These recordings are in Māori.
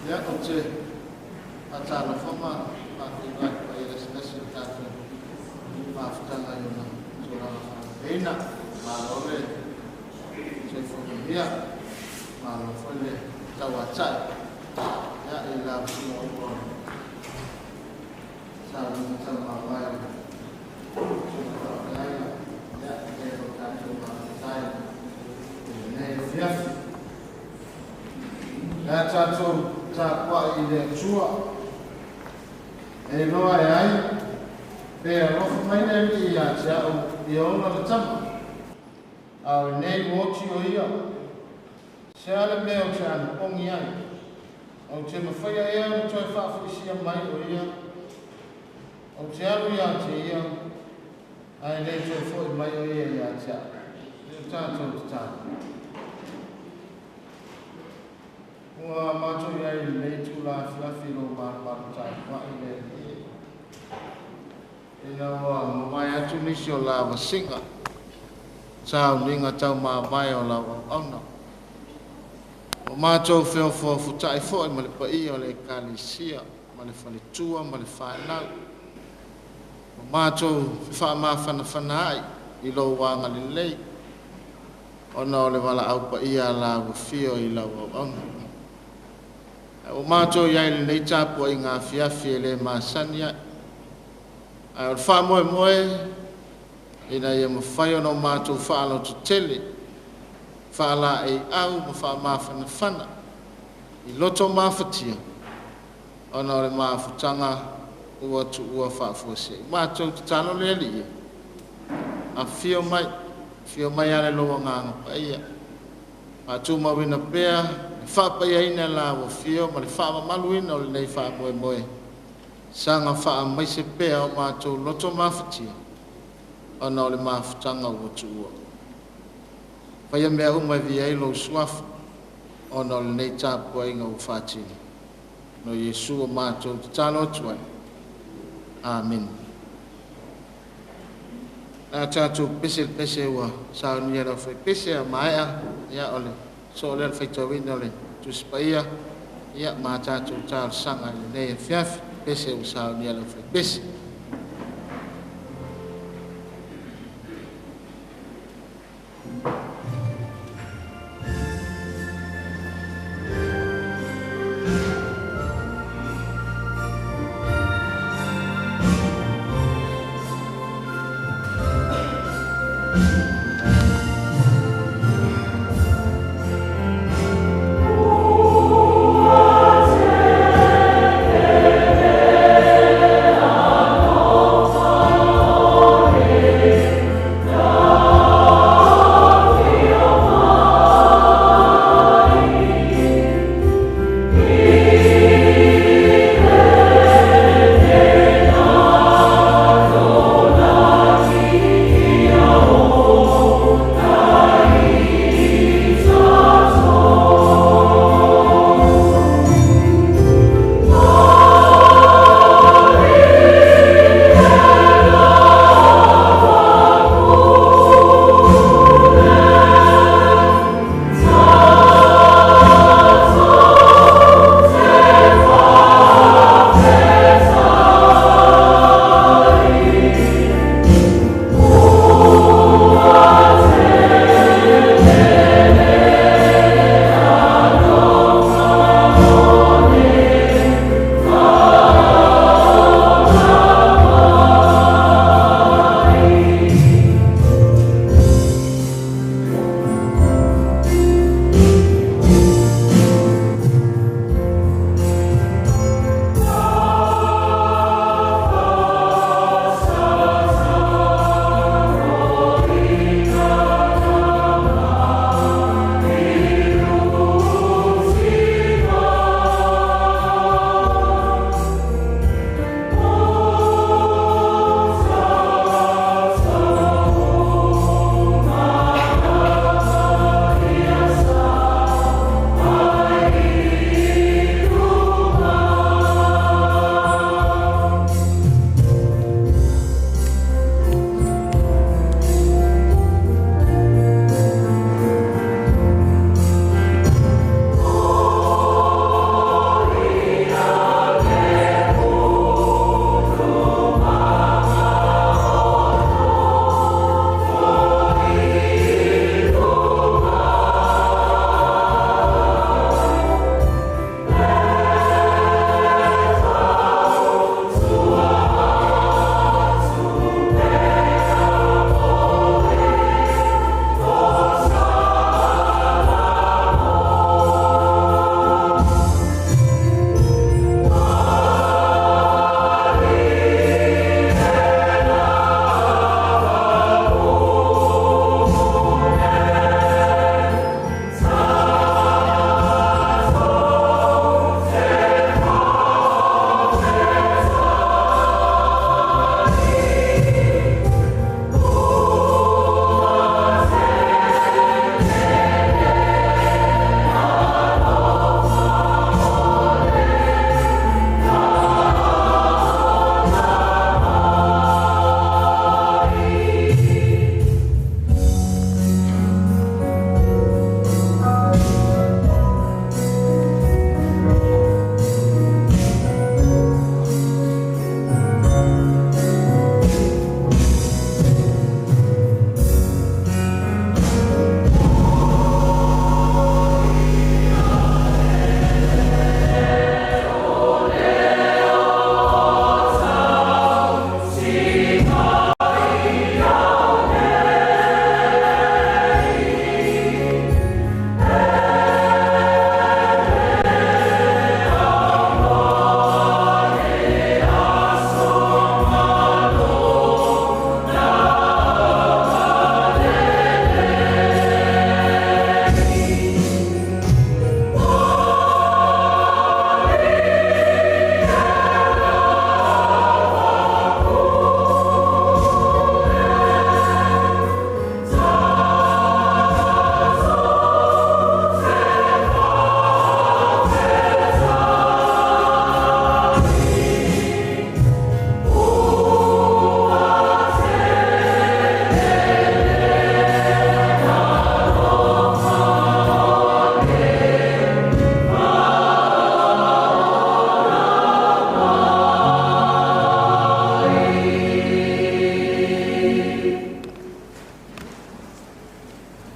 Ya oce acara forma pakai pakai resesi tadi maafkan ayo na surah enak malore sefunia malofole tawacai ya ilah semua saling sama baik Faafeagaiga ya kita cuma saya lenei Afiafi ya catur takwa ile chua e loa ai pe rofu mai nei ia chao iona le tama au nei wochi o ia Seilala me o chan pongi ai o te mawhaia ea no toi whaafurisia mai o ia o te alu ia te ia ai nei toi fwoi mai o ia ia te a tātou te tātou Ua mātou iai nei tūla Afiafi lo mātou tai wai le ina wa mai atu nisi o lava singa sauniga tau mawai o lava auna o mātou feo futai fo'i ma le paia o le Ekalesia ma le faletua ma le whanau o mātou whaamawhanawhana ai i lo wanga lenei ona o le wala au paia lava fio i lava auna o mātou iai lenei tāpua i ngā Afiafi e le māsani ai. Ai o le wha moe moe, ina ia mawhai ona o mātou whaalotu tele, whaala e au ma wha mawhana whana, i loto mawhatia, ona o le mawhutanga ua tu ua whaafuase. Mātou te tano le li ia, a fio mai ale loa nganga pa ia, mātou mawina pea, whaapai aina la wa fio ma le wha maluina o le nei wha moe moe. Sanga wha mai se pea o mātou loto mawhatia. Ona o le mawhatanga ua tu ua. Whaia mea umai vi eilo suafu. Ona o le nei tāpua inga u whātini. No Yesu o mātou te talo tuai. Amen. Nā tātou pese ua saunia la whai pese a maea. Ia ole. So le faitawina le tuspaia ia mātātou tāl sanga lenei Afiafi pese usau ni ala fai pese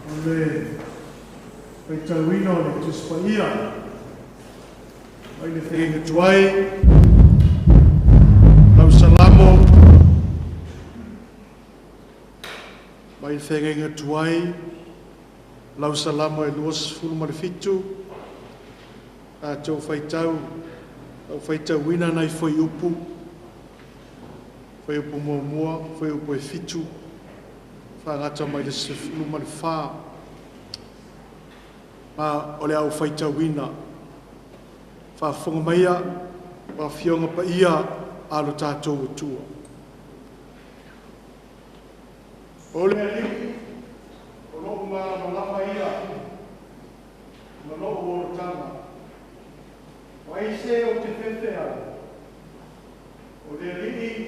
Ole Petana le tuspaia. Mai le whenga tuai. Lau salamo. Mai le whenga tuai. Lau salamo e luas fulu marifitu. A tau whaitau. Lau whaitau wina nei whai upu. Whai upu mua, whai upu e fitu. Whangata mai le fulu marifa. Ma ole au whaitau wina. Whaafonga maia, wa fionga pa ia alo tātou utua. Ole aliki, o loo malama ia, ma loo orotanga. Wai se o te whewhea, ole aliki,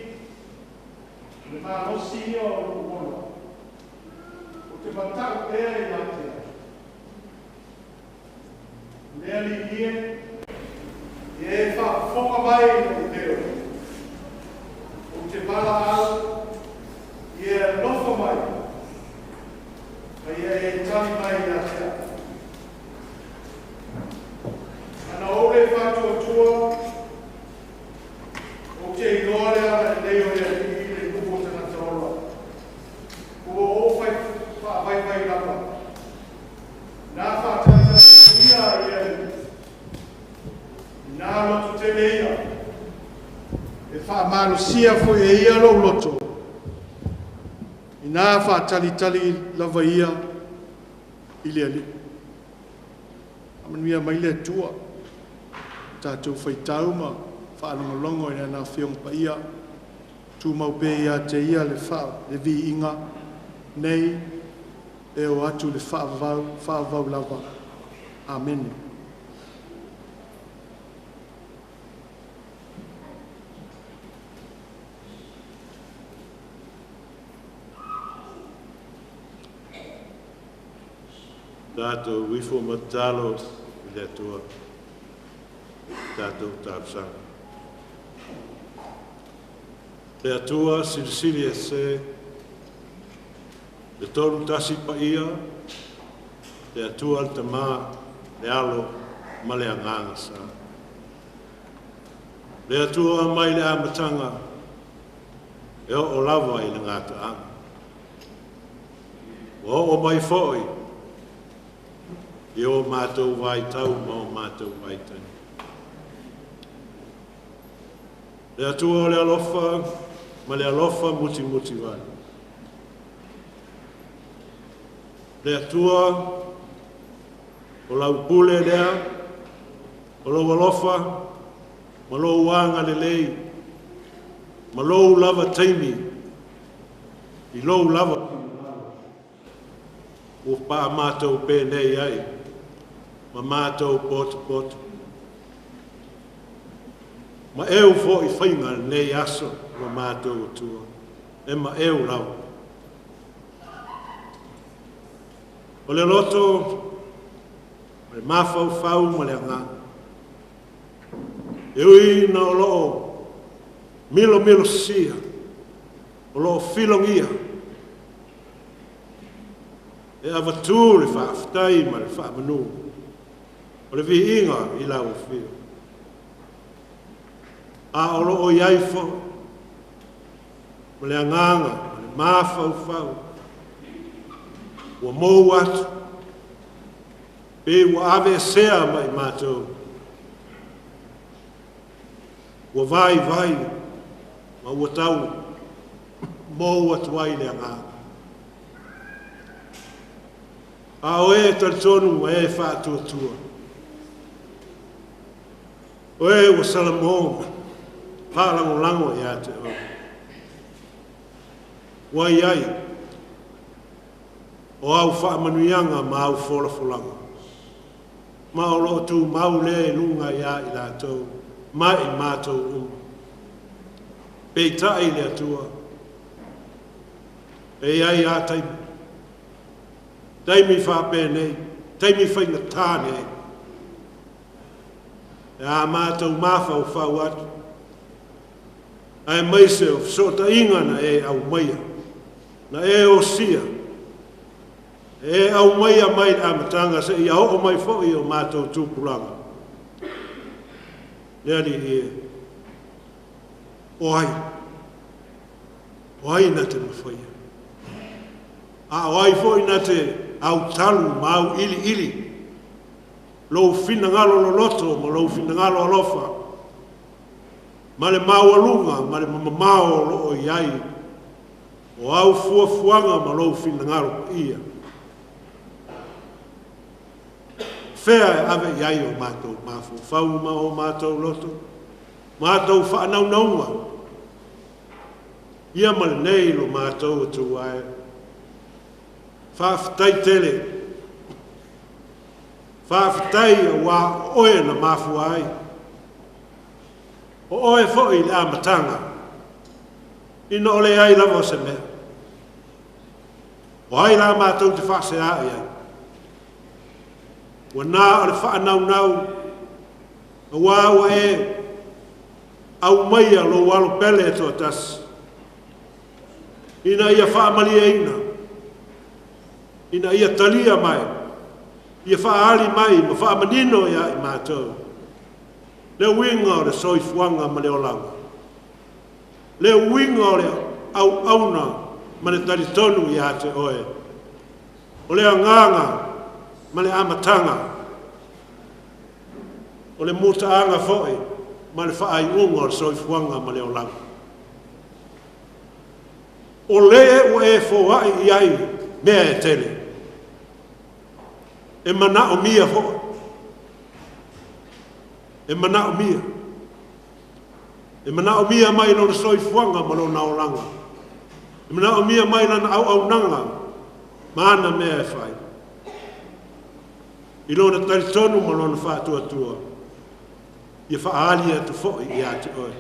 le mahosi ia o loo mola. O te matau ea i atea. Le aliki e whaafonga mai o leo. O te mala au, e lofa mai. Mai e tani mai a tea. Ana ole whātua tua, o te inoa lea leo lea i le kupo tana taola. Kua o whai lapa. Nā whātata ia e nā loto te leia, e whaamalo sia fo e ia lo loto. I nā whaatalitali lava ia, i lea li. Amanuia mai lea tua, tātou whaitau ma, whaalongolongo i nā whiong pa ia, tū mau pē ia te ia le wha, le vi inga, nei, e o atu le whaavau lava. Amen. Tātou wifo matalo i le atua. Tātou tāpsanga. Le atua silisili e se. Le tolu tasi pa ia. Le atua al tamā. Le alo ma le anganga sa. Le atua mai le amatanga. E o lava i le ngata anga. O mai foi. I o mātou vai tau ma o mātou vai tani. Le atua o le alofa, ma le alofa muti vai. Le atua o lau pule lea, o lau alofa, ma lou wanga lenei, ma lou lava taimi, I lou lava o pa mātou pēnei ai. Ma mātou potu. Ma eu fo I whainga nei aso ma mātou tua. E ma eu lau. O le loto, o le mawhau whau ma le ngā. E ui na o loo milo sia. O loo filongia. E awatu le whaaftai ma le whaamanu. O le vi inga I lau whio. A o loo iaifo, ma le anganga, ma le mawhau. Ua mou atu, pe ua ave sea mai mātou. Ua vai, ma ua tau, mou atu ai le anganga. A o e taritonu e whātua. O e ua salamoma, pālango I a te o. Ua iai, o au whaamanuianga ma au wholawholanga. Ma o loo tu mau le lunga ia I lātou, mai mātou Peitai le atua. E ai a taimi. Taimi whapēnei, taimi whainga tāne. E a mātou mawhau atu. Ai mai se o sota inga na e au maia. Na e o sia. E au mai a mai a matanga se ia o mai fo i o mātou tūpuranga. Neri e oai. Oai na te mawhaia. A oai fo i na te au talu ma au ili ili. Lou fina ngalo lo loto ma lou fina ngalo alofa. Ma le maualunga ma le mamamao lo o iai. O au fuafuanga ma lou fina ngalo ia. Fea ave iai o mātou mafu fau ma o mātou loto. Mātou whaanaunga. Ia ma lenei lo mātou atu ai. Whaafitai tele. Whaafitai a wā oe na mafu ai. O oe foi le amatanga. Ina ole ai lava se mea. O ai la mātou te whaase ai ai. Wa nā ale whaanaunau. A wā e au maia lo walo pele to tas. Ina ia whaamalia ina. Ina ia talia mai. Ia whaali mai ma whaamanino ia i mātou. Le winga o le soifuanga ma le olanga. Le winga o le au auna ma le taritonu ia te oe. O le anganga ma le amatanga. O le mutaanga foi ma le whaai unga o le soifuanga ma le olanga. O le o e fōai iai mea e tele. E mana o mia foi. E mana o mia. E mana o mia mai no le soifuanga ma lo na olanga. E mana o mia mai na au nanga. Mana mea e whai. I lo na taritonu ma lo na whaatua tua. Ia whaalia tu foi i ati oe.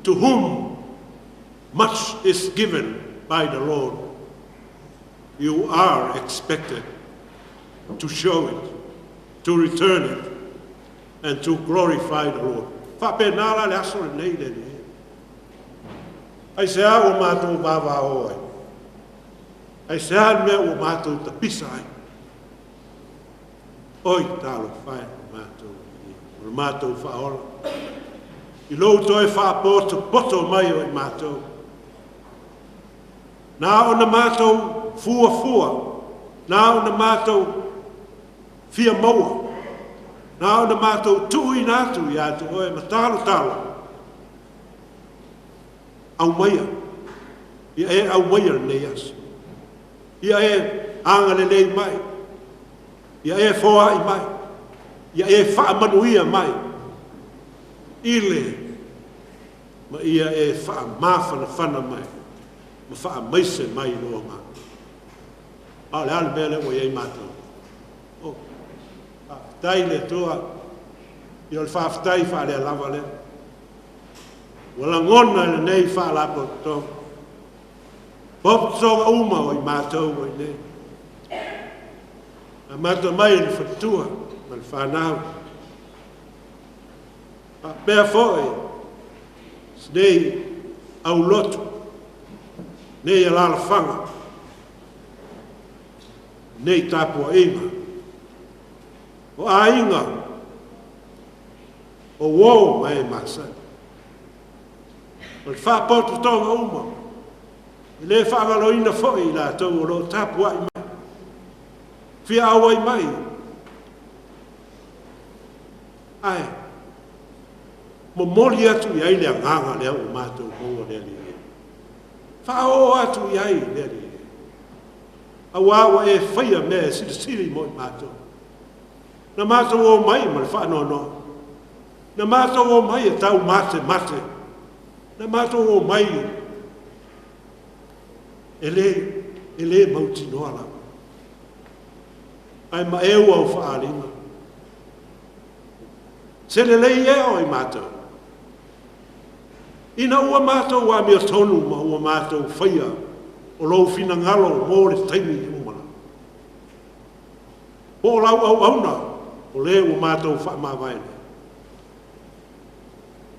To whom much is given by the Lord, you are expected to show it, to return it, and to glorify the Lord. Whapenala le aso le nei le ni. Ai se a o mātou bāwā oe. Ai se a mea o mātou tapisa ai. Oi tālo whae o mātou. O mātou whaola. I lou toi whaapoto poto mai o i mātou. Nā o na mātou fua. Nā o na mātou fia maua. Nā o na mātou tui nātu i atu oe ma talo. Au maia. Ia e au maia nei asu. Ia e anga le nei mai. Ia e foa i mai. Ia e wha manuia mai. Ile. Ma ia e wha mawhana mai. Ma wha maise mai loa ngā. A le ale mele o iei mātou. O. Tai le toa. I o le whaafitai wha le lava le. Wala ngona le nei wha lapo tō. Pop tonga uma o i mātou o i nei. A mātou mai le whatua. Ma le whanau. A pēr fōi. Nei au lotu. Nei alala whanga. Nei tāpua inga. O a inga. O wō mai māsa. O le whaapoto tonga uma. Le whaangalo ina fōi la tau o lo tāpua i mai. Fia awa i mai. Ai. Mo mori atu i ai lea nganga lea o mātou konga lea li. Whao atu i ai lea li. A wawa e whaia mea siri mo i mātou. Na mātou o mai ma le whaanono. Na mātou o mai e tau mate. Na mātou o mai e le mauti noala. Ai ma e ua o whaalima. Se le lei e o i mātou. Ina ua mātou wa mea tonu ma ua mātou whaia o lau fina ngalo mō le taimi i umana. O lau au auna o le ua mātou wha mā vaina.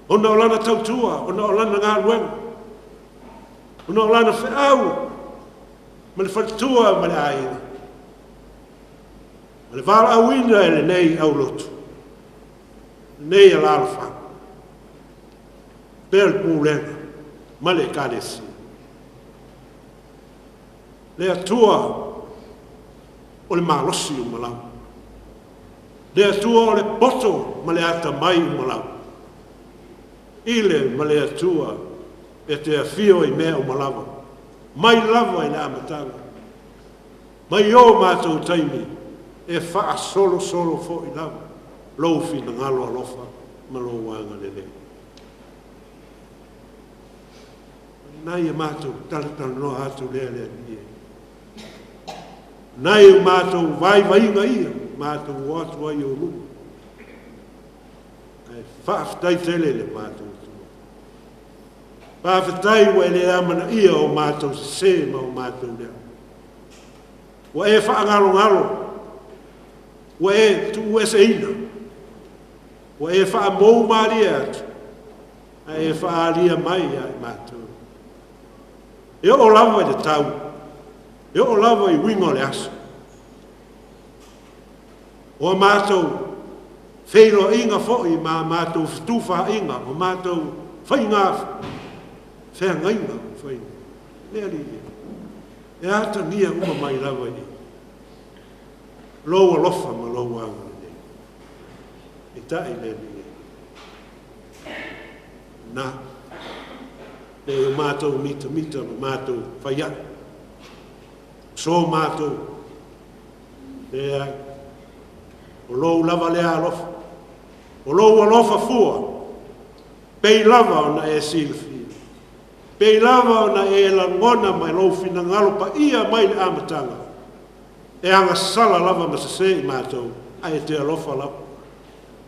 Ona o lana tautua, ona o lana ngā ruenga. Ona o lana whiau. ma le whatutua ma le aina. Ma le wala awina e lenei au lotu. Lenei a lalawha. Pea le pūlenga, ma le Ekalesia. Le atua o le malosi o malau. Le atua o le poto ma le ata mai o malau. Ile ma le atua e te afio i mea o malawa. Mai lava i le amatanga. Mai o mātou taimi e wha solo fo i lava. Loufi na ngalo alofa ma lo wanga lele. Nai e mātou talatala no atu lea nie. Nai e mātou vaivaiga ia, mātou watu ai o runga. Ai whaaftai tele le mātou tua. Whaaftai wa ele amana ia o mātou se ma o mātou lea. Wa e whaangalo, wa e tu e se ina. Wa e whaamou maria atu. Ai e whaalia mai ai mātou. E o lava i le tau. E o lava i wingo le aso. O mātou wheilo inga fo'i ma mātou ftufa inga. O mātou whainga whenga inga whainga. Lea li e. E ata nia uma mai lava i. Loa lofa ma loa anga le. E tai le li e. Na. Le o mātou mita ma mātou whaia. So mātou. Le ai. O lou lava lea alofa. O lou alofa fua. Pei lava o na e silfi. Pei lava o na e langona mai lou fina ngalo pa ia mai le amatanga. E anga sala lava ma se i mātou. Ai te alofa lava.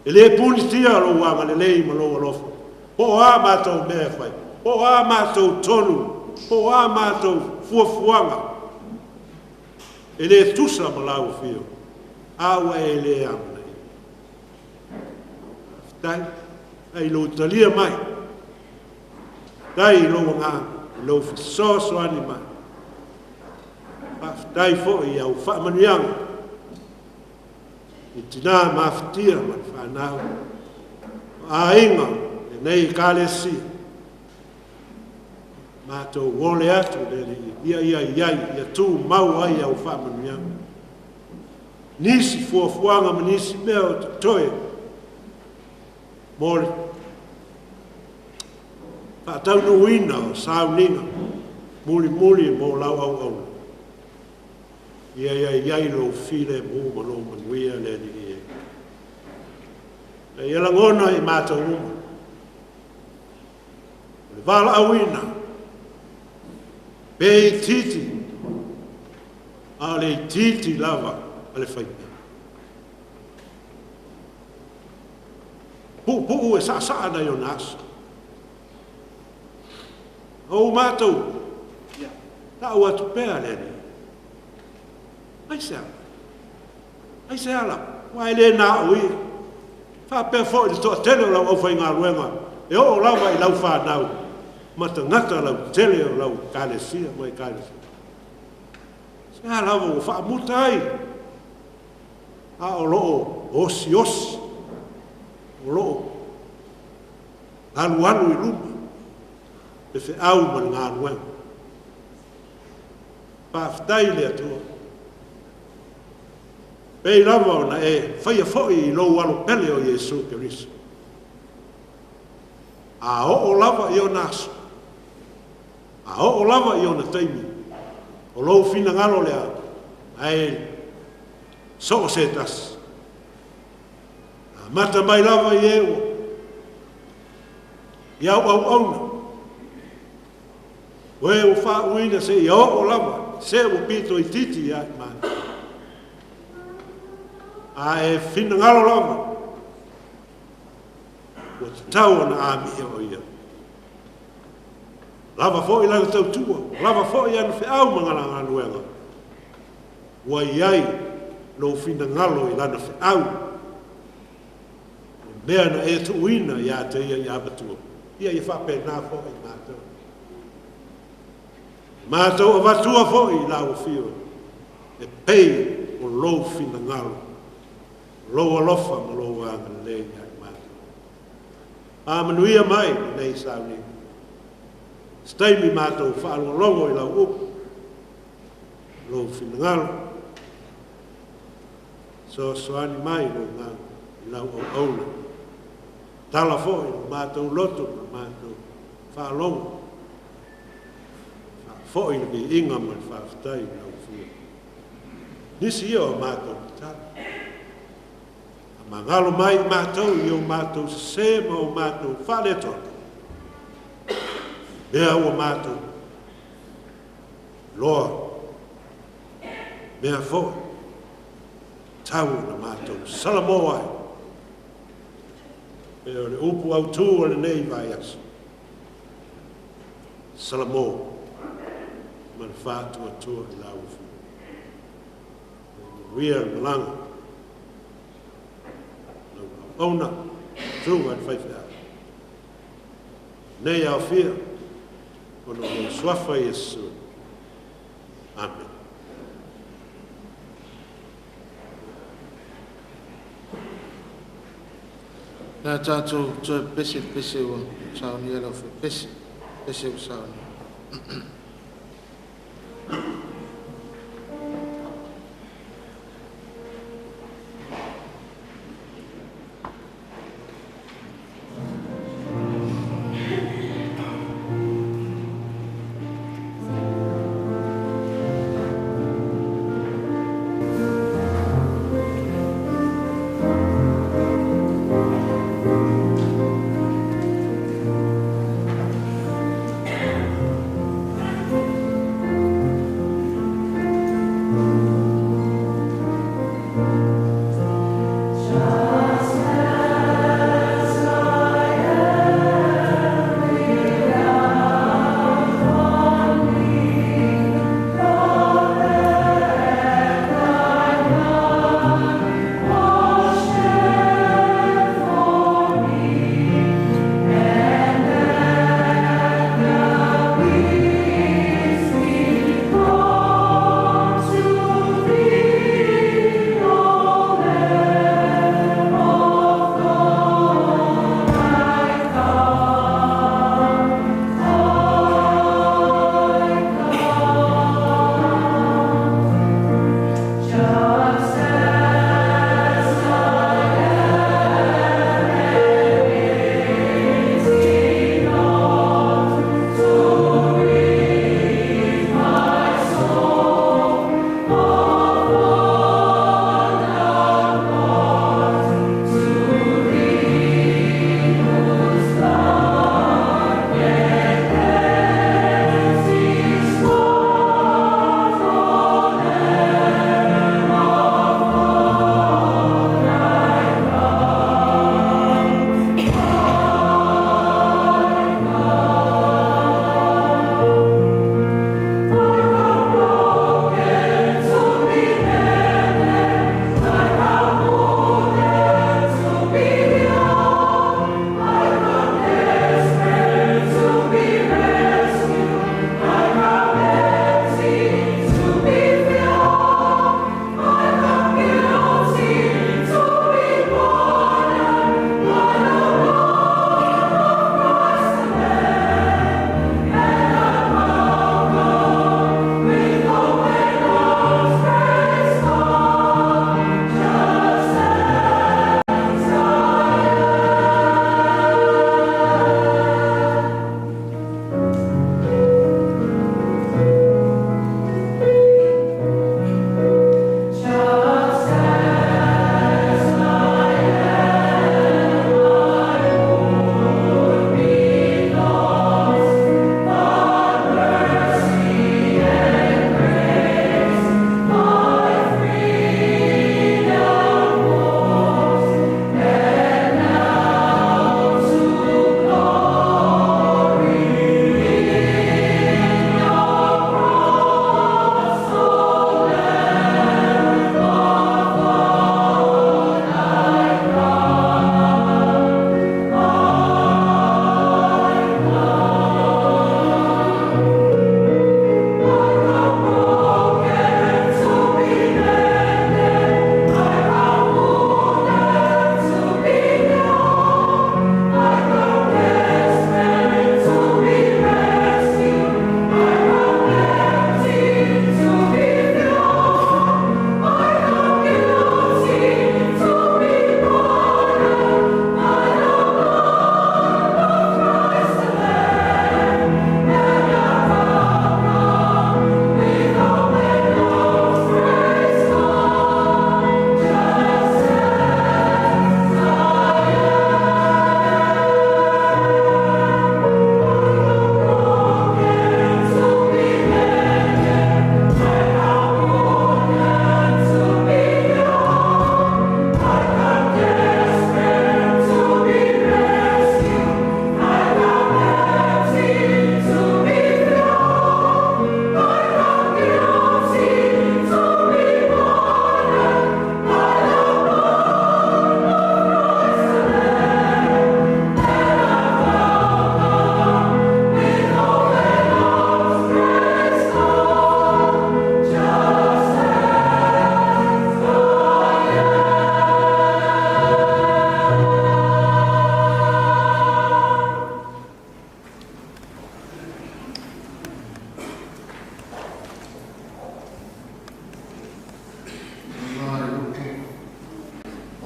E le puni tia lou anga le lei ma lou alofa. Po a mātou mea whai. Po a mātou tonu, po a mātou fuafuanga. E le tusa ma lau fio, awa e le amnei. Tai, ai lo talia mai. Tai lo ngā, lo fisoso ani mai. Tai fo i au whaamanuanga. I tina mawhitia ma whanau. A inga, e nei Ekalesia. Mātou wole atu lele ia tū mau ai au whamanuanga. Nisi fuafuanga ma nisi mea o te toe. Mōre. Whaatau no ina o sauniga. Muli mō lau au. Ia lo file mō ma lo manuia lele ia. Ia langona i mātou uma. Le vala au ina. Pei titi, a le titi lava, a le whaipea. Pu'u e sa na yo naso. O mātou, ta ua tu pēa lene. Ai se ala, wai le nā ui. Whapea fo i toa tele o lau au whai ngā ruenga. E o lava i lau whanau. Ma te ngata lau tele o lau Ekalesia, mai Ekalesia. Se a lau o whaamuta ai. A o loo osi. O loo alu i luma. E whi au man ngā ruenga. Pāwhitai lea tua. Pei lava o na e whaia foi i lou alo pele o Jesu Keriso. A o lava i o naso. A o lava i o na taimi. O lou fina ngalo lea. Ai so o se tas. A mata mai lava i ewa. I au auna. O e o wha uina se i o lava. Se o pito i titi ai mani. A e fina ngalo lava. O te tau na ami o ia. Lava fo i lana tau tua. Lava fo i anu whi au mangana anuenga. Wa iai lo fina ngalo i lana whi au. Mea na e tu uina i a te ia i abatua. Ia i whape nā fo i mātou. Mātou o watua fo I lau fio. E pei o lou fina ngalo. Lou alofa ma lou anga lei ai mātou. A manuia mai nei sauniga. Staimi mātou whaalo longo I lau upu. Lou fina ngalo. So soani mai lou ngalo I lau au auna. Tala fo I mātou loto ma mātou whaalongo. Fo I ni inga mai whaafitai lau fia. Nisi ia o mātou tala. A mangalo mai mātou I o mātou se ma o mātou whaleto. Mea o mātou. Loa. Mea fo. Tau na mātou. Salamo ai. Mea o le upu au tū o lenei Vaivase. Salamo. Man whātua tua I lau fu. Ria malanga. Ona. Tū ai Faafeagaiga. Nei Afiafi. Ono o swafa Yesu. Amen. Nā tātou tō pese o sauniga lau whi pese o sauniga.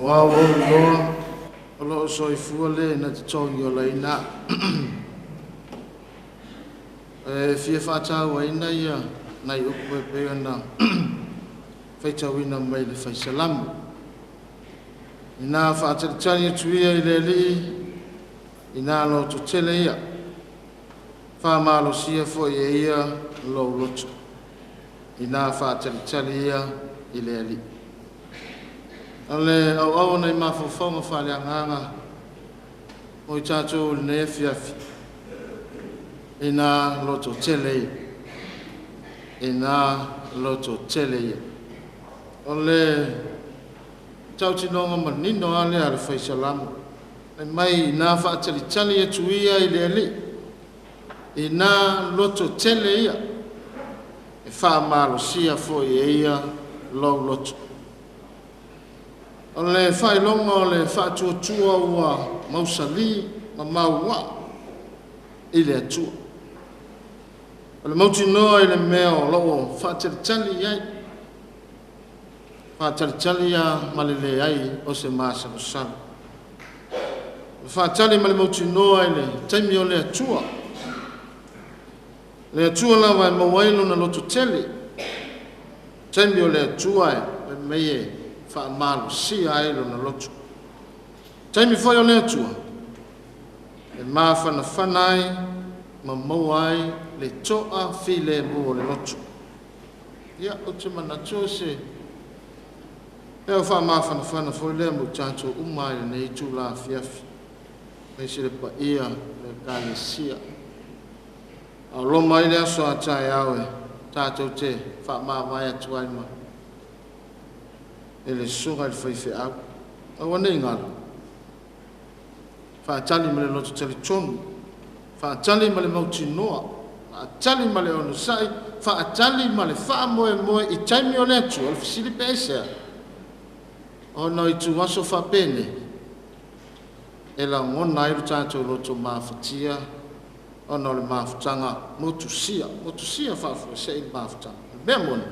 Wow, loa, o lo soifua le na te tongi o leina. Fia whātau wa ina ia, nai upu e pēga na whaitawina mai le whaisalamu. Ina whātaritani atu ia i le li, ina lo to tele ia. Whamalo sia fo i ia lo loto. Ina whātaritani ia i le li. Ale au nei mawhawhonga whale anganga o i tātou lenei Afiafi. Ina loto tele ia. Ina loto tele ia. Ole tautinonga manino ale ala whaisalamu. E mai ina whaatalitali e tuia i le ali. Ina loto tele ia. E whaamalo sia fo i ia lo loto. O le whailonga o le whaatuatua ua mausali ma maua i le atua. O le mauti noa i le mea o loo whaatalitali iai. Whaatalitali ia malele ai o se maasa musana. Whaatali ma le mauti noa i le taimi o le atua. Le atua lawa e mawailu na loto tele. Taimi o le atua e meye whaamalu sia ailo na loto. Taimi foi o le atua. E mawhana whanai, ma mawai, le toa file mo le loto. Ia o te manatua se. E o whaamawhana whana foi le mo tātou umai nei tū la Afiafi. Nei se le pa ia le Ekalesia. Au loma i le aso a tai aue, tātou te whaamawai atuai ma. E le sunga i le Faafeagaiga. Au anei ngala. Whaatali ma le loto tali tonu. Whaatali ma le mauti noa. Whaatali ma le ono sai. Whaatali ma le wha moe i taimi o le atu. O le fisili peesea. O no i tu waso whapene. E la ngona i tātou loto mawhatia. O no le mawhatanga motusia. Motusia whawhase i mawhatanga. Mea mona.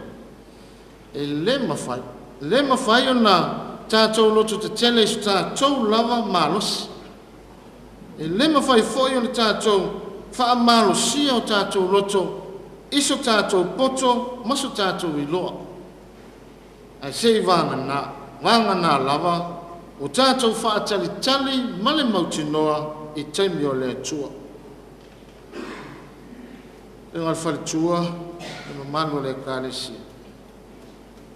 E le mawhai. Le mawhai o na tātou loto te tele isu tātou lava malosi. E le mawhai foi o na tātou wha malosia o tātou loto iso tātou poto maso tātou iloa. Ai sei wangana lava o tātou wha tali male mauti noa i taimi o le atua. E ngal whare tua e mamanu le Ekalesia.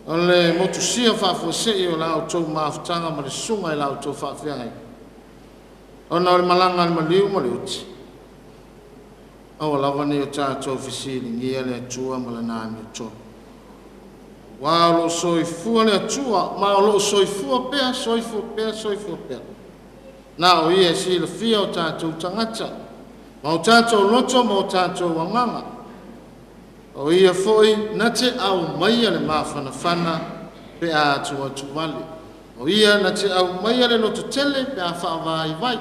O le motusia whawhasei o lau tau mawhatanga ma le sunga i lau tau Faafeagaiga. O na o le malanga le maliu ma le uti. O lawa ni o tātou fisili ngia le atua ma le nāmi o tō. Wā o lo soifua le atua, ma o lo soifua pea. Na o ia si le fia o tātou tangata. Ma o tātou loto ma o tātou wanganga. O ia foi na te au mai le mawhanawhana pe a atua tuwali. O ia na te au mai le loto tele pe a Vaivase.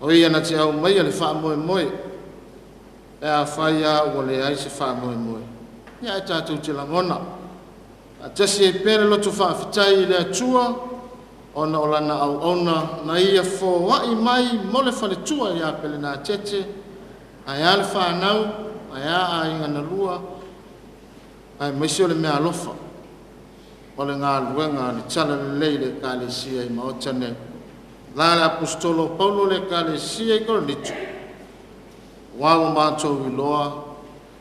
O ia na te au mai le wha moe. Pe a whaia o le aise wha moe. Ia e tātou te langona. A tasi e pere loto whawhitai le atua. Ona o lana au ona na ia fo wai mai mole whale tua ia pele nā tete. Ai ale whanau. Ai a inga na lua, ai maisi o le mea alofa. O le ngā luenga ni tala le lei le Ekalesia i Maota ne. La le apostolo Paulo le Ekalesia i Koronitu. Wāo mātou i loa.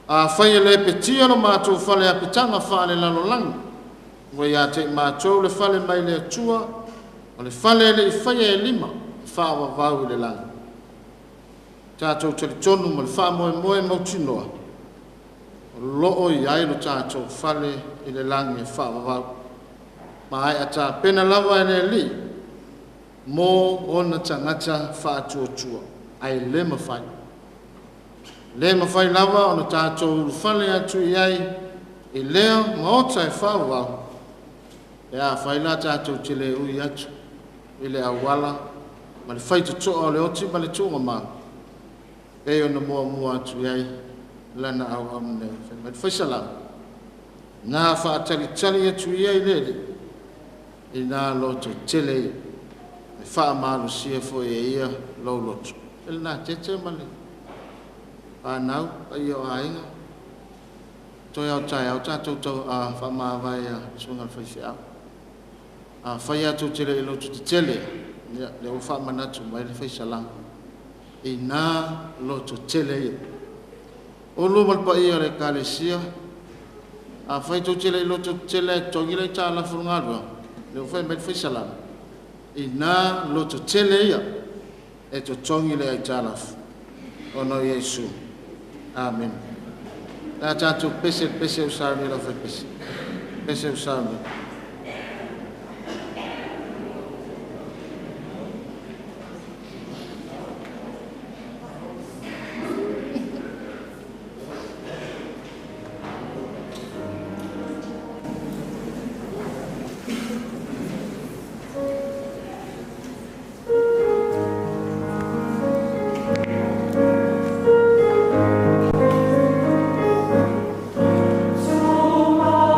A whaia le petia no mātou whale a Petana whale lalo langi. Wai a te mātou le whale mai le atua. O le whale le i whaia e lima. Whawa vau i le langi. Tātou tali tonu ma le wha moe mauti noa. O loo i ailo tātou whale i le langi e wha wawau. Ma ai a tā pena lawa e le li. Mō ona tangata wha atua. Ai le mawhai. Le mawhai lawa ona tātou whale atu i ai. I lea Maota e wha wawau. E a whai la tātou te le ui atu. I le awala. Ma le whai toa o le oti ma le tunga maa. E o na mua atu iai lana au amne. Faisala. Nā whaatalitali atu iai lele. ina loto tele e fa malu sia fo e ia lo loto el na tete male anau ayo ainga to ya chai au cha to a fa ma vai a sunga faifea a fa ya to tele loto tele le o fa manatu mai le faisala ina loto tele o lo mal pa ia le Ekalesia a fa to tele loto tele to gile cha la furngalo le o fa mai faisala ina loto tele ia e to tongi le ai cha la ono Yesu amen la cha tu pese usarmi la fa pese usarmi Suma,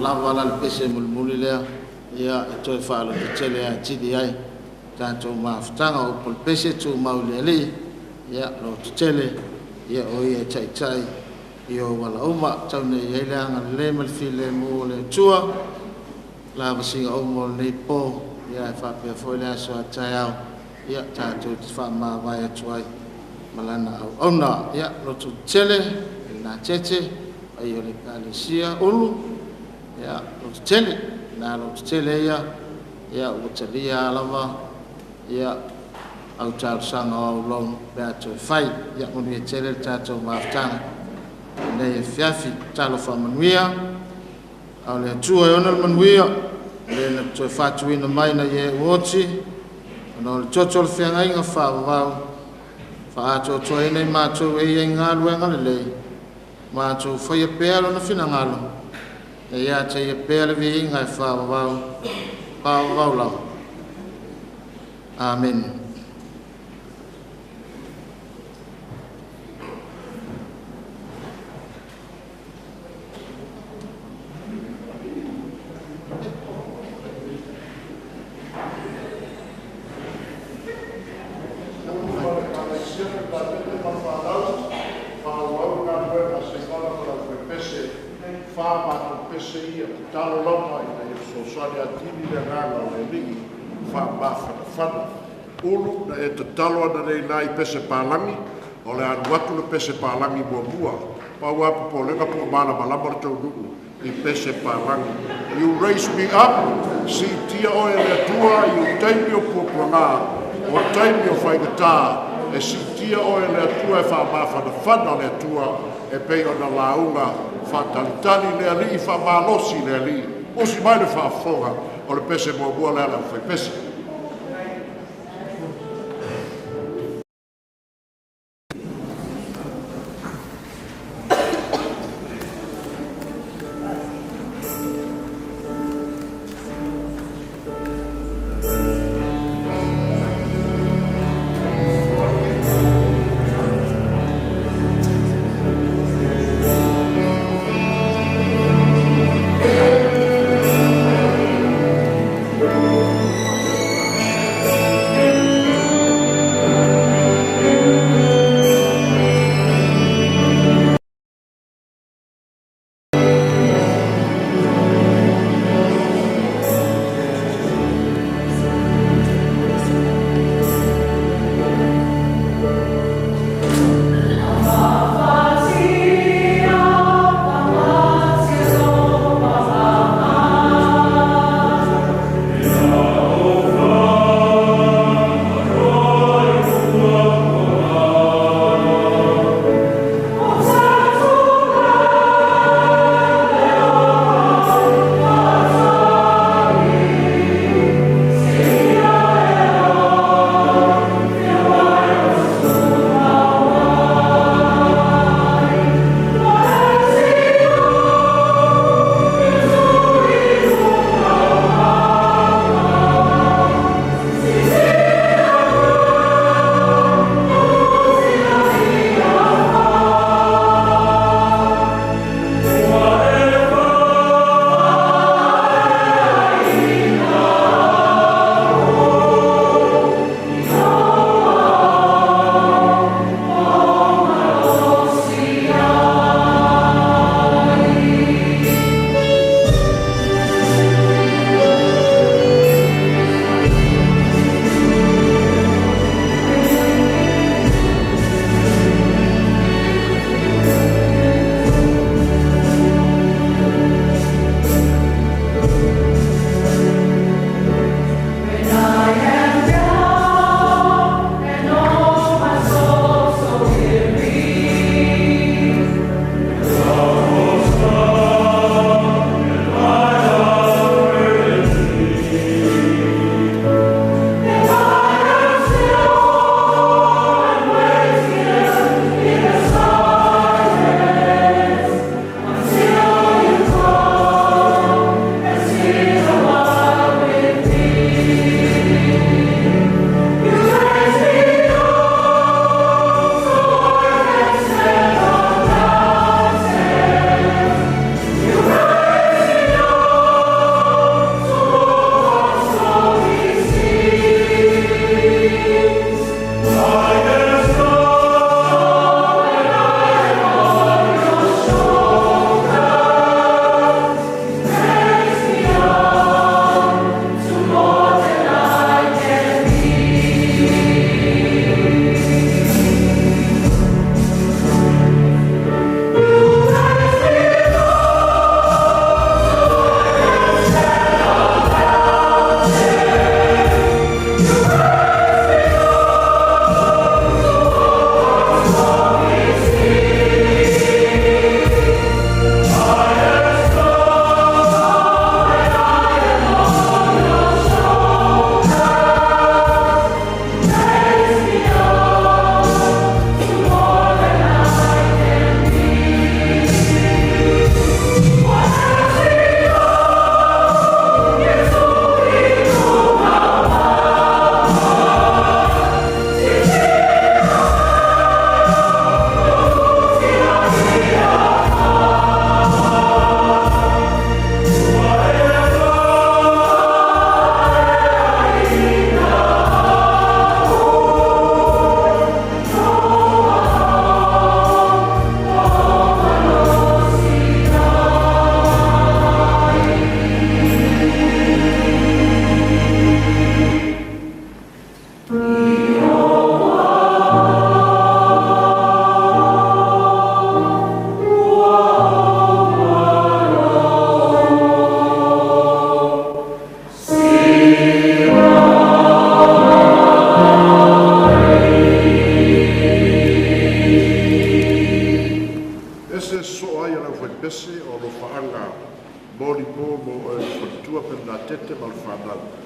lava la le pese mulmuli lea ia e toi whaalo te tele a tidi ai tātou mawhitanga o pol pese tū mauli ali ia lo te tele ia o ia tai tai i o wala uma tau nei eileanga le mal file mo le tua la vasinga o mo le po ia e whapea foi le aso a tai au ia tātou te wha vai atu ai malana au ona ia lo tu tele na tete ai o le Ekalesia ulu ia lo tu tele na lo tu tele ia o talia lava ia au tāu sanga au long pe atu whai ia muni e tele tātou mawhitanga lenei Afiafi talo whamanuia au le atua e ona le manuia le na toi whatuina mai na ie uoti ana le toto le whiangainga whaavavau whaato toi nei mātou e iei ngā luenga le lei mātou whaia pēa lona whina ngalo e ia te ia pēa le vi inga e whaavavau lau Amen. Talo lama ina e so sali atini le ngala o le ligi fa bafa fa ulu na e te talo ana nei nai pese palangi o le anu watu le pese palangi bua pa wapu po lega po mala malama le tau nuku i pese palangi you raise me up si tia o e le tua you taimi o puapuna o taimi o faigata e si tia o e le tua e fa bafa na fana le tua e pei o na launga fatalitali le ali fa malosi le ali o si mai le fa foga o le pese mo bua le ala foi pese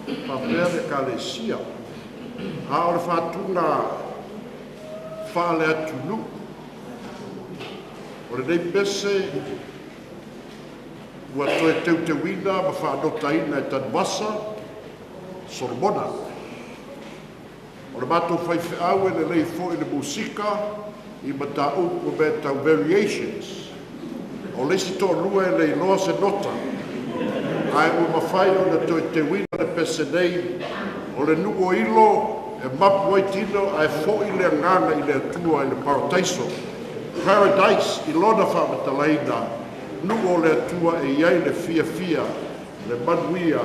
Papea le Ekalesia. A o le whātunga whaale atunu. O le nei pese ua toe teu te wina ma whaanotaina e tanwasa Solomona. O le mātou whaifeau e le nei fo i le musika i mata upu me tau variations. O lesi tō lua e nei loa se nota. Ai ua mawhai o na toe te wina le pese nei. O le nuo ilo e mapu ai tino ai fo i le ngana i le atua i le paradaiso. Paradise i lona whamatalaina. Nuo le atua e iai le fia fia. Le manuia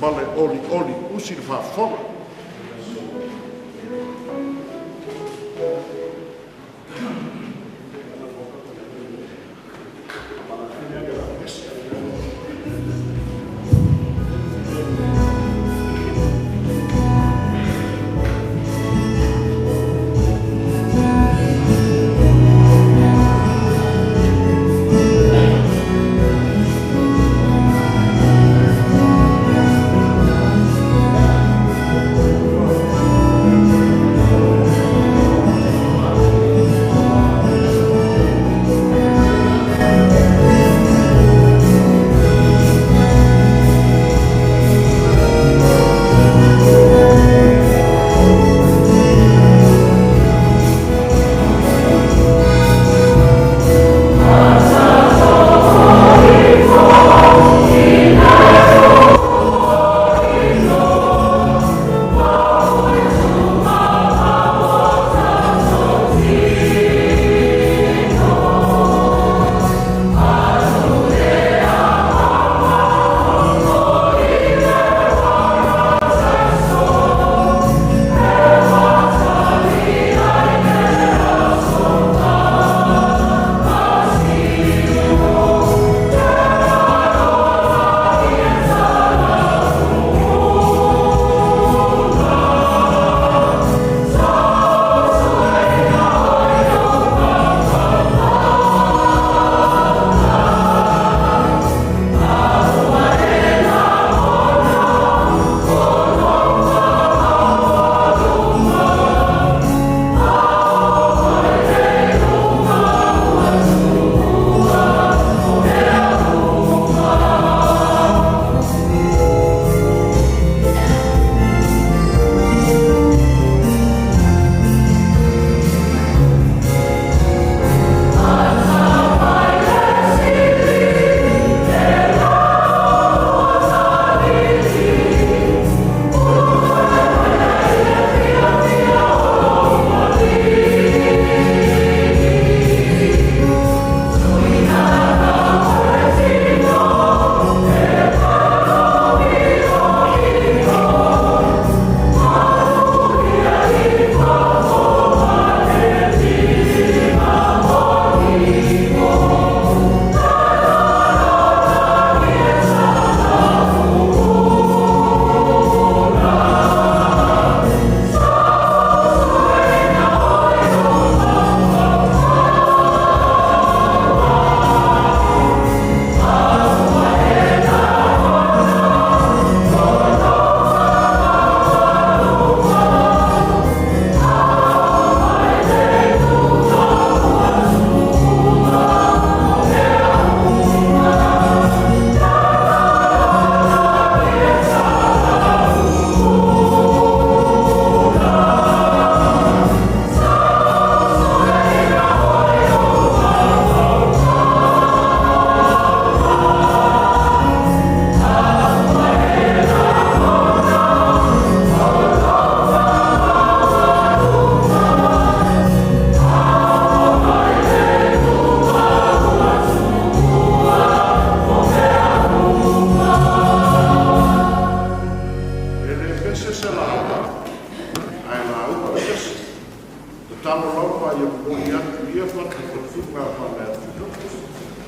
ma le oli oli usi le whafonga.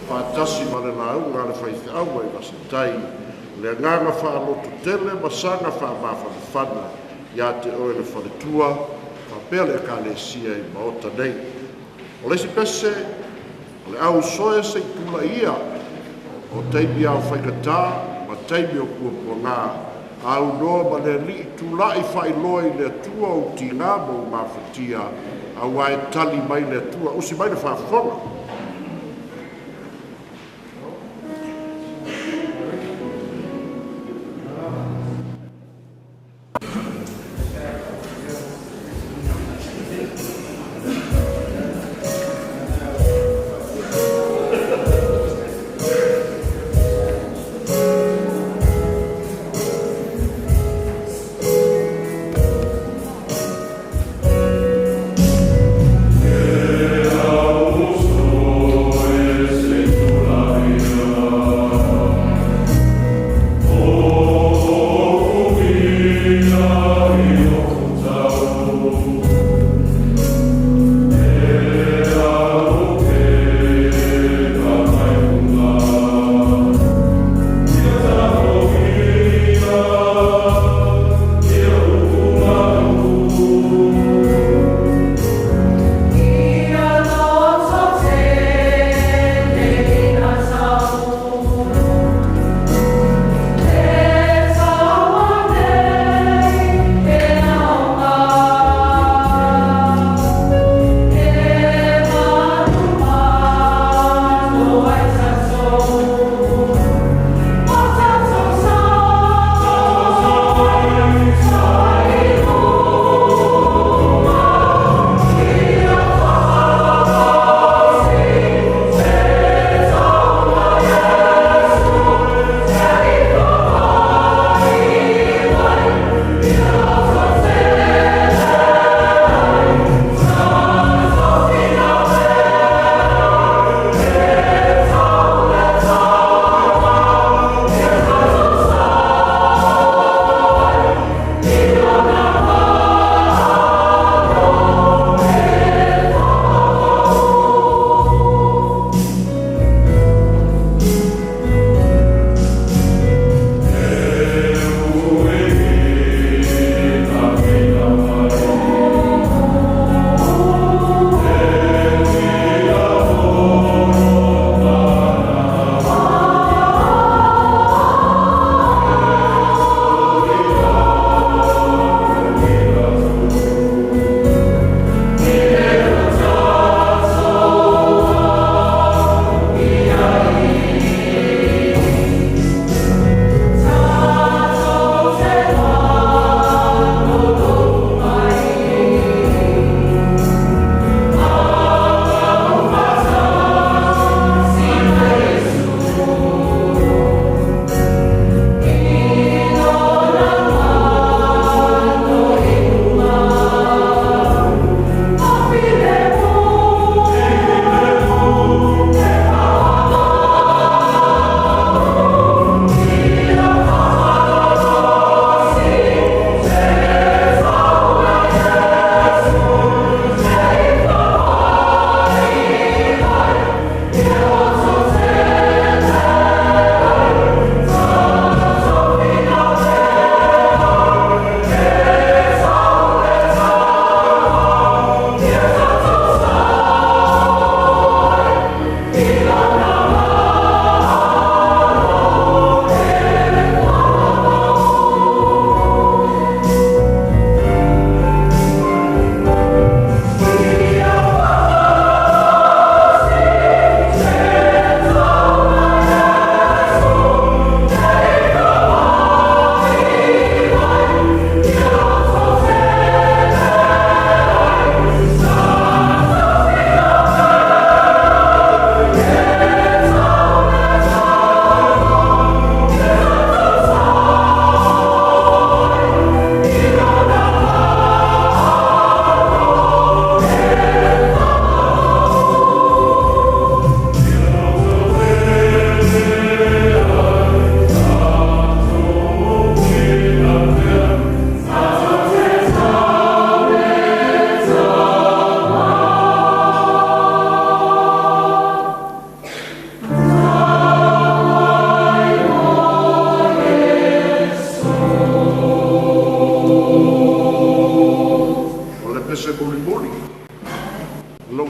Patasi ma le launga le Faafeagaiga Vaivase tai le nganga whaalotu tele ma sanga whaamawhana ia te oe le whaletua whapea le Ekalesia i Maota nei. O lesi pese o le au soe se tula ia o teimi au whaikatā ma teimi o kua puanga au noa ma le li tula'i whailoa i le atua o tingā mo mawhatia au ae tali mai le atua usi mai le whaafonga.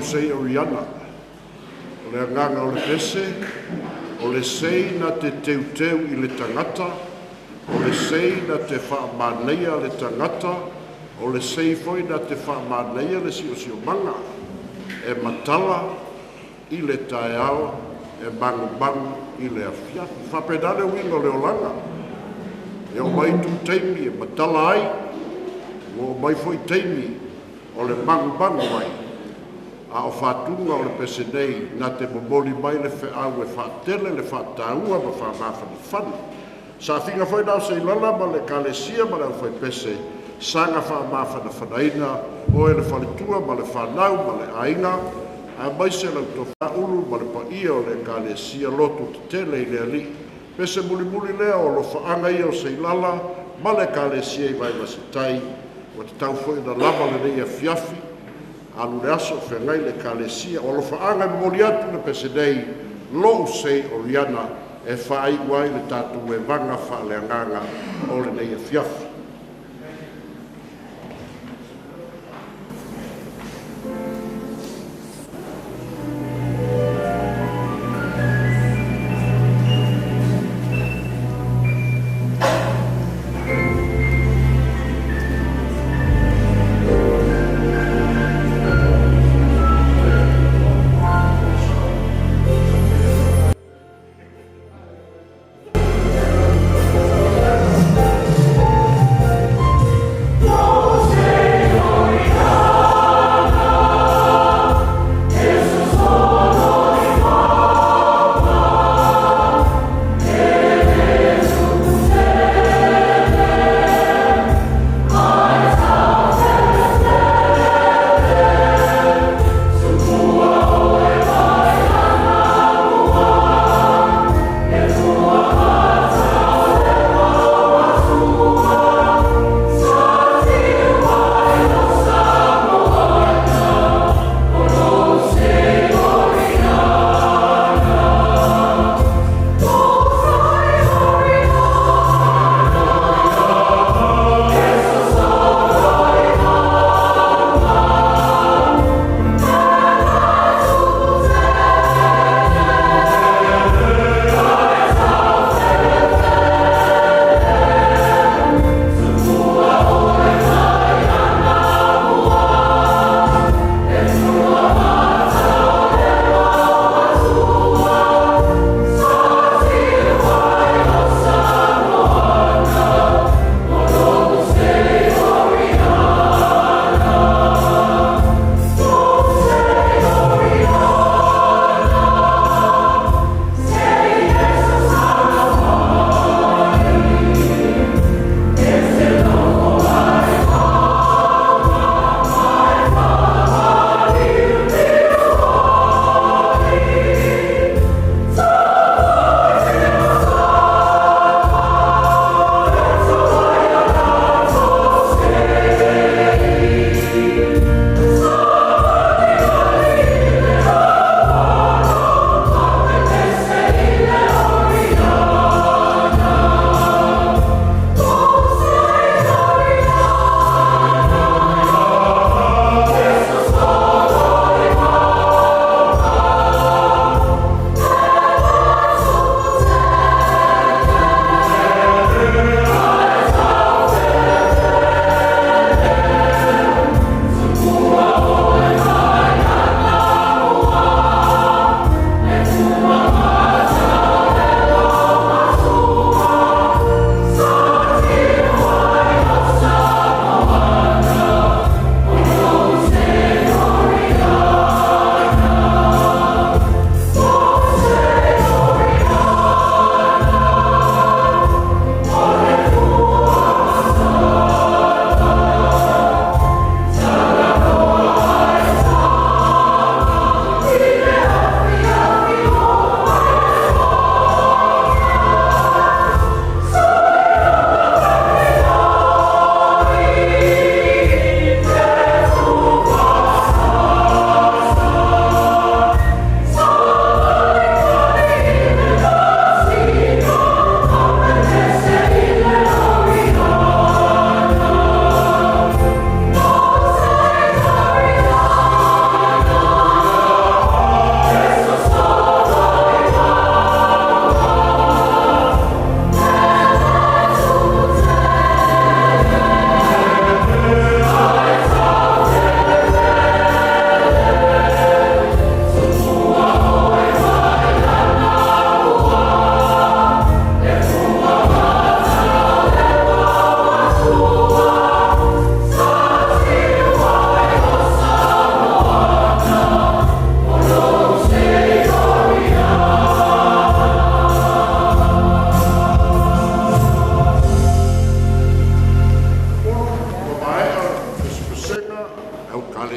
sei oriana. O le anganga o le pese, o le sei na te teuteu I le tangata, o le sei na te whaamāneia le tangata, o le sei foi na te whaamāneia le si o manga, e matala i le tae ao, e bangu i le Afiafi. Whapedane wingo le olanga, e o mai tu teimi e matala ai, o mai foi teimi o le bangu mai, a o whatunga o le pese nei na te momoli mai le whiau e whaatele le whaataua ma whaamawhani whani. Sa whinga foi nao Seilala ma le Ekalesia ma le foi pese sanga whaamawhana whanaina o e le whalitua ma le whanau ma le ainga a mai se lau to whaulu ma le paia o le Ekalesia lotu te tele i le ali. Pese muli lea o lo whaanga ia o Seilala ma le Ekalesia i Vaivase tai o te tau foi na lava le nei Afiafi alu le aso whengai le Ekalesia o lo whaanga i moli atu na pese nei lo sei o riana e whaai wai le tatu e vanga whaaleanganga o le nei Afiafi.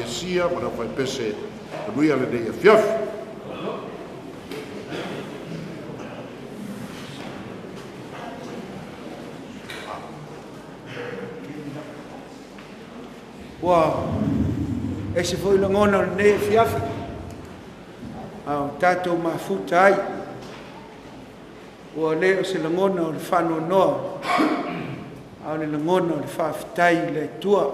Ekalesia ma na fai pese nuia lenei Afiafi. Ua e se foi lagona lenei Afiafi au tatou mafuta ai ua lē o se lagona o le whanonoa au le lagona o le whaafetai le tua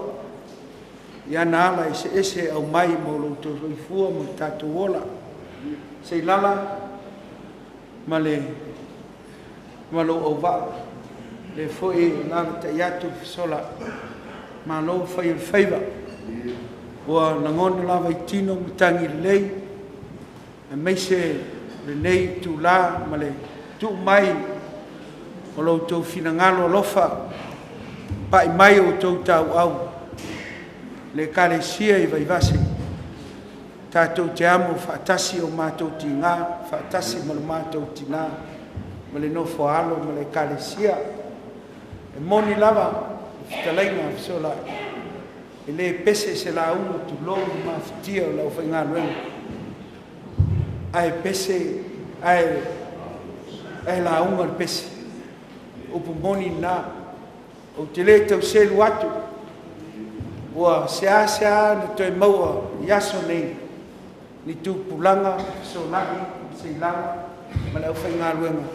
ia na ala e se ese au mai mo loutou soifua mo tatou ola Seilala ma lou auvaa le foi lana tai atu fesola ma lou fai le faiva ua lagona lava itino ma tagi lelei e maise lenei tulā ma le tuu mai o loutou finagalo alofa pa'i mai o tou tauau le Ekalesia i Vaivase tatou te amo fa'atasi o matou tigā fa'atasi ma le matou tinā ma le nofo alo ma le Ekalesia e moni lava fitalaiga fesola e lē pese se lauga tulou ma mafitia o lau faigaluega ae pese ae lauga le pese upu moni na o te lē tauselu atu ua seā na toe maua i aso nei ni tupulaga fesola'i Seilala ma le aufaigaluega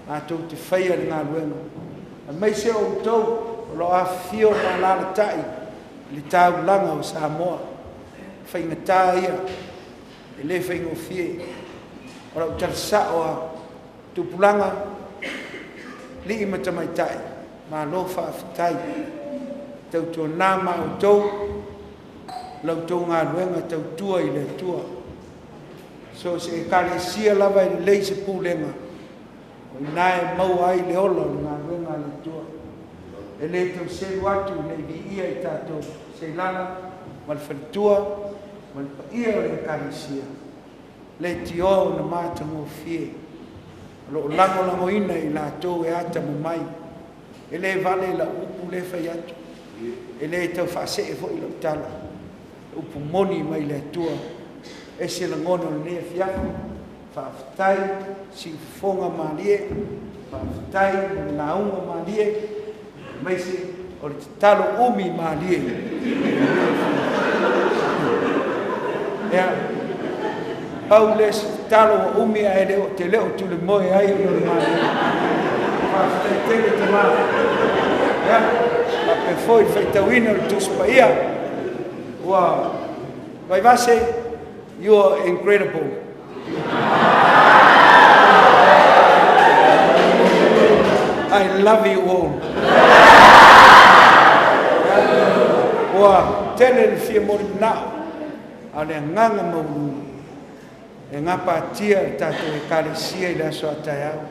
latou te faia le galuega a maise outou o loo afio ma lalata'i le taulaga o Samoa faigatā ia e lē faigofie o lau talasa'o a tupulaga li'i ma tamaita'i malo fa'afetai tautuanā ma outou lautou galuega tautua i le atua so se Ekalesia lava i lelei se pulega o inā e maua ai le ola o le galuega a le atua e lē tauselu atu le vi'ia i tatou Seilala ma le faletua ma le pa'ia o le Ekalesia le tio na matagofie lo lagolagoina i latou e ata mamai e lē vale la upu le fai atu e lē tau fa'ase'e fo'i lau tala upu moni mai le atua e se lagona lenei Afiafi fa'afetai sifofoga malie fa'afetai ma le lauga malie maise o le tatalo umi malie ea pau le tatalo umi ae le o te leo tule moe ai o le malie fa'afetai tele tamā ea ma pe foi faitauina o le tusipaia ua Vaivase, you are incredible. I love you all. Ua tele le fia mori nao a le nganga maulu e ngapatia e tatou Ekalesia i le aso ataiau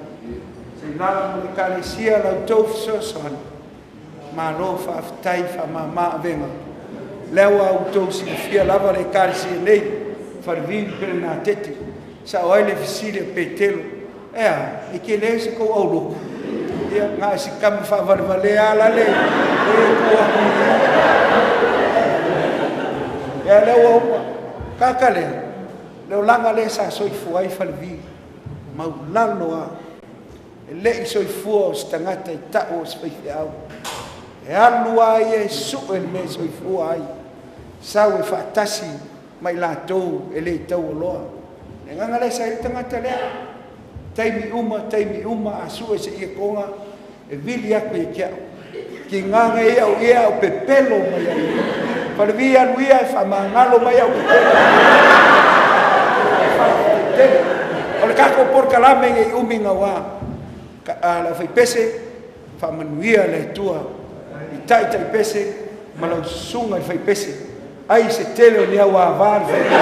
Seilala mo Ekalesia lautou fesoasoani malo fa'afetai fa'amāmā avega leo autou silafia lava le Ekalesia nei Falevi pele na tete sa o ai le fisili o petelo ea e ke lē se kou auloko ia ga si kama fa'avalevale ala le kua ea leo auma kakalea leo laga le sa soifua ai Falevi maulalo a e le'i soifua o se tagata i ta'u o se faife'au e alu ai e su'e le mea soifua ai sau e fa'atasi mai latou e lē tau aloa e gaga le sa i le tagata lea taimi uma a su'e se'ia koga e vili aku i kea'u kigaga ia o ia o pepelo mai ai Falevi alu ia e fa'amagalo mai au pepelo o le kako porkalame i umi gauā la fai pese fa'amanuia le atua i taʻitaʻi pese ma lau susuga i fai pese ai se tele o nia uavā le fai pese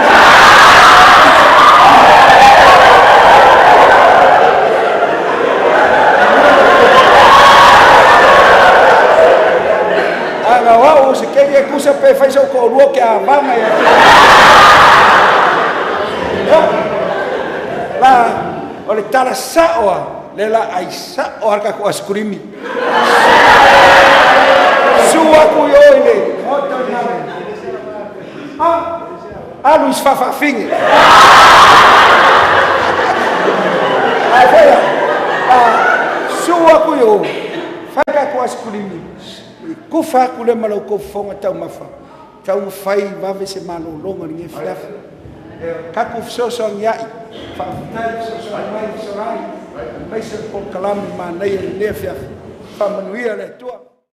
agauau se kei e kusa pe fai sau ko'olua ke avaga ia la o le talasa'o a le la'aisa'o a le kako askurimi su aku i oi le manu is Faafeagaiga. Sua ku yo faka ku askulimi ku fa ku le malo ko fonga tau mafa tau fai Vaivase malo longa ni Afiafi ka ku so ngai fa tai so mai so rai mai se ko kalami ma nei ni Afiafi fa manuia le tua